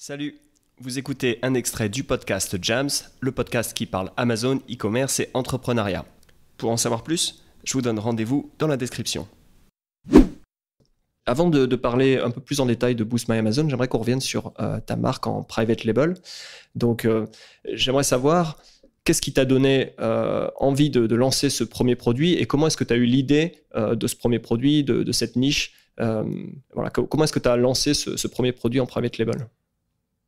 Salut, vous écoutez un extrait du podcast Jams, le podcast qui parle Amazon, e-commerce et entrepreneuriat. Pour en savoir plus, je vous donne rendez-vous dans la description. Avant de parler un peu plus en détail de Boost My Amazon, j'aimerais qu'on revienne sur ta marque en private label. Donc, j'aimerais savoir qu'est-ce qui t'a donné envie de lancer ce premier produit et comment est-ce que tu as eu l'idée de ce premier produit, de cette niche. Comment est-ce que tu as lancé ce premier produit en private label ?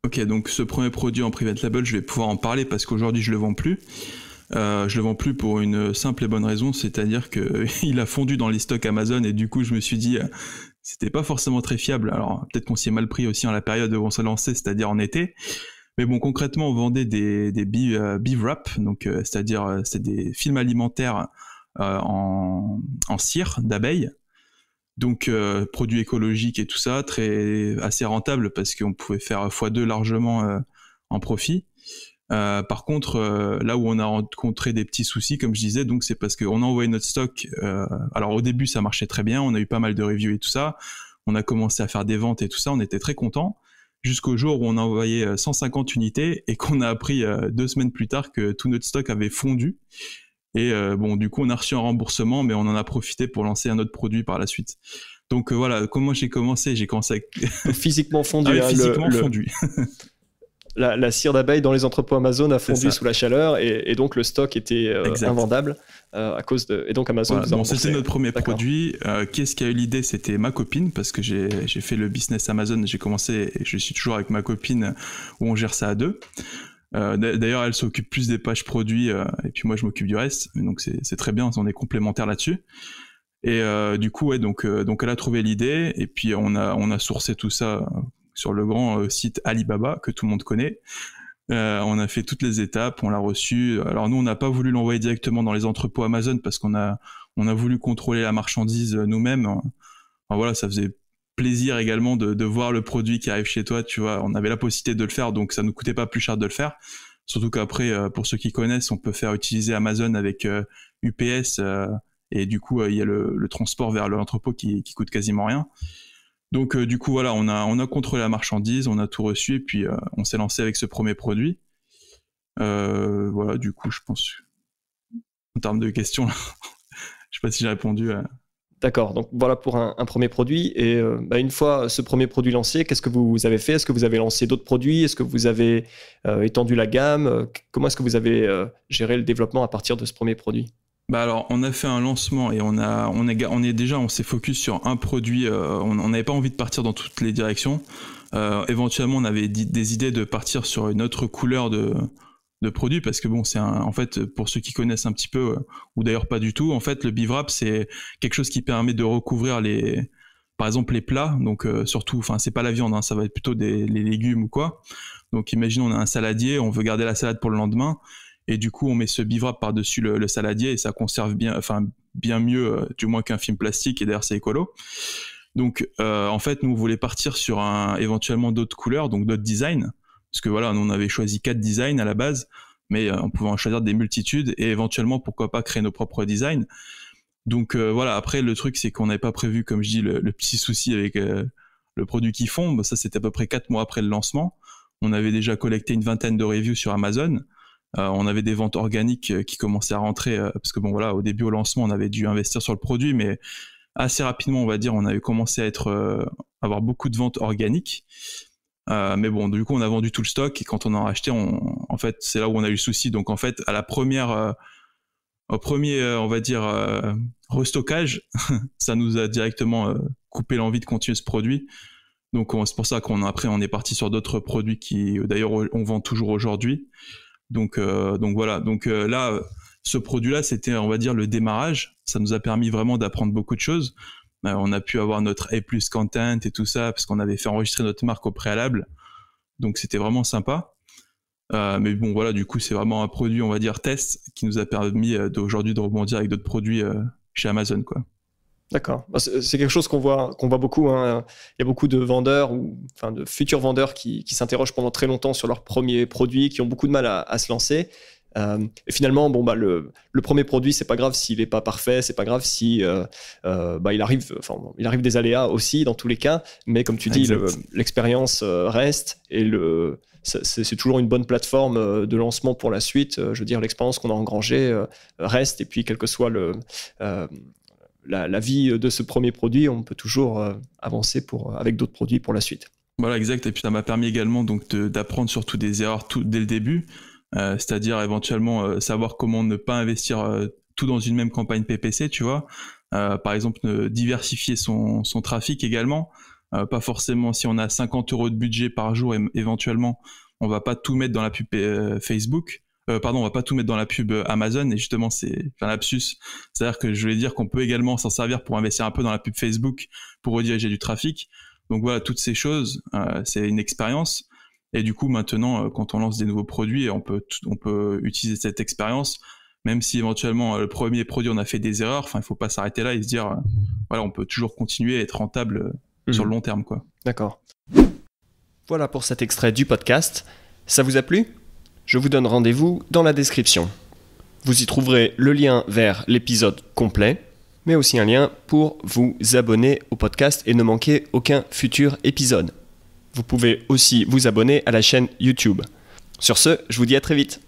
Ok, donc ce premier produit en private label, je vais pouvoir en parler parce qu'aujourd'hui je le vends plus. Je le vends plus pour une simple et bonne raison, c'est-à-dire qu'il a fondu dans les stocks Amazon et du coup je me suis dit c'était pas forcément très fiable. Alors peut-être qu'on s'y est mal pris aussi en la période où on s'est lancé, c'est-à-dire en été. Mais bon, concrètement on vendait des bee wrap, donc c'est-à-dire c'est des films alimentaires en cire d'abeilles. Donc produits écologiques et tout ça, assez rentable parce qu'on pouvait faire x2 largement en profit. Par contre, là où on a rencontré des petits soucis, comme je disais, donc c'est parce qu'on a envoyé notre stock. Alors au début, ça marchait très bien, on a eu pas mal de reviews et tout ça. On a commencé à faire des ventes et tout ça, on était très contents. Jusqu'au jour où on a envoyé 150 unités et qu'on a appris 2 semaines plus tard que tout notre stock avait fondu. Et bon, du coup, on a reçu un remboursement, mais on en a profité pour lancer un autre produit par la suite. Donc voilà, comment j'ai commencé avec... Physiquement fondu. Physiquement fondu. La cire d'abeille dans les entrepôts Amazon a fondu sous la chaleur et donc le stock était invendable à cause de... Et donc Amazon vous a remboursé. C'était notre premier produit. Qu'est-ce qui a eu l'idée ? C'était ma copine, parce que j'ai fait le business Amazon, j'ai commencé et je suis toujours avec ma copine où on gère ça à deux. D'ailleurs, elle s'occupe plus des pages produits et puis moi je m'occupe du reste. Donc c'est très bien, on est complémentaires là-dessus. Et du coup, ouais, donc elle a trouvé l'idée et puis on a sourcé tout ça sur le grand site Alibaba que tout le monde connaît. On a fait toutes les étapes, on l'a reçu. Alors nous, on n'a pas voulu l'envoyer directement dans les entrepôts Amazon parce qu'on a voulu contrôler la marchandise nous-mêmes. Enfin, voilà, ça faisait plaisir également de voir le produit qui arrive chez toi, tu vois. On avait la possibilité de le faire, donc ça nous coûtait pas plus cher de le faire. Surtout qu'après, pour ceux qui connaissent, on peut faire utiliser Amazon avec UPS et du coup, il y a le transport vers l'entrepôt qui coûte quasiment rien. Donc du coup, voilà, on a contrôlé la marchandise, on a tout reçu et puis on s'est lancé avec ce premier produit. Voilà, du coup, je pense en termes de questions, là, je sais pas si j'ai répondu à... D'accord, donc voilà pour un premier produit. Et une fois ce premier produit lancé, qu'est-ce que vous avez fait ? Est-ce que vous avez lancé d'autres produits ? Est-ce que vous avez étendu la gamme ? Comment est-ce que vous avez géré le développement à partir de ce premier produit ? Bah alors, on a fait un lancement et on s'est focus sur un produit. On n'avait pas envie de partir dans toutes les directions. Éventuellement, on avait des idées de partir sur une autre couleur de produit parce que bon, en fait, pour ceux qui connaissent un petit peu ou d'ailleurs pas du tout, en fait, le bee wrap c'est quelque chose qui permet de recouvrir par exemple les plats. Donc surtout, enfin c'est pas la viande, hein, ça va être plutôt les légumes ou quoi. Donc imaginons on a un saladier, on veut garder la salade pour le lendemain. Et du coup, on met ce bee wrap par-dessus le saladier et ça conserve bien mieux, du moins qu'un film plastique. Et d'ailleurs, c'est écolo. Donc, en fait, nous, on voulait partir sur éventuellement d'autres couleurs, donc d'autres designs. Parce que voilà, nous, on avait choisi 4 designs à la base, mais on pouvait en choisir des multitudes et éventuellement, pourquoi pas créer nos propres designs. Donc voilà, après, le truc, c'est qu'on n'avait pas prévu, comme je dis, le petit souci avec le produit qui fond. Ça, c'était à peu près 4 mois après le lancement. On avait déjà collecté une 20aine de reviews sur Amazon. On avait des ventes organiques qui commençaient à rentrer parce que bon voilà, au début au lancement on avait dû investir sur le produit, mais assez rapidement on va dire on avait commencé à avoir beaucoup de ventes organiques. Mais bon, du coup on a vendu tout le stock et quand on en a acheté, en fait c'est là où on a eu le souci. Donc en fait à la première, au premier on va dire restockage, ça nous a directement coupé l'envie de continuer ce produit. Donc c'est pour ça qu'après on est parti sur d'autres produits qui d'ailleurs on vend toujours aujourd'hui. Donc voilà, donc là, ce produit-là, c'était, on va dire, le démarrage. Ça nous a permis vraiment d'apprendre beaucoup de choses. On a pu avoir notre A+ content et tout ça, parce qu'on avait fait enregistrer notre marque au préalable. Donc c'était vraiment sympa. Mais bon, voilà, du coup, c'est vraiment un produit, on va dire, test, qui nous a permis aujourd'hui de rebondir avec d'autres produits chez Amazon, quoi. D'accord. C'est quelque chose qu'on voit beaucoup, hein. Il y a beaucoup de vendeurs, de futurs vendeurs qui s'interrogent pendant très longtemps sur leurs premiers produits, qui ont beaucoup de mal à se lancer. Et finalement, bon, bah, le premier produit, c'est pas grave s'il n'est pas parfait, c'est pas grave si il arrive des aléas aussi dans tous les cas, mais comme tu dis, l'expérience reste et c'est toujours une bonne plateforme de lancement pour la suite. Je veux dire, l'expérience qu'on a engrangée reste, et puis quel que soit la vie de ce premier produit, on peut toujours avancer avec d'autres produits pour la suite. Voilà, exact. Et puis ça m'a permis également donc d'apprendre surtout des erreurs dès le début, c'est-à-dire éventuellement savoir comment ne pas investir tout dans une même campagne PPC, tu vois. Par exemple, diversifier son trafic également. Pas forcément, si on a 50 € de budget par jour, éventuellement, on va pas tout mettre dans la pub Facebook. On va pas tout mettre dans la pub Amazon, et justement c'est un lapsus. C'est-à-dire que je voulais dire qu'on peut également s'en servir pour investir un peu dans la pub Facebook pour rediriger du trafic. Donc voilà, toutes ces choses, c'est une expérience. Et du coup, maintenant, quand on lance des nouveaux produits, on peut utiliser cette expérience, même si éventuellement le premier produit on a fait des erreurs. Enfin, il faut pas s'arrêter là et se dire, voilà, on peut toujours continuer à être rentable sur le long terme, quoi. D'accord. Voilà pour cet extrait du podcast. Ça vous a plu ? Je vous donne rendez-vous dans la description. Vous y trouverez le lien vers l'épisode complet, mais aussi un lien pour vous abonner au podcast et ne manquer aucun futur épisode. Vous pouvez aussi vous abonner à la chaîne YouTube. Sur ce, je vous dis à très vite.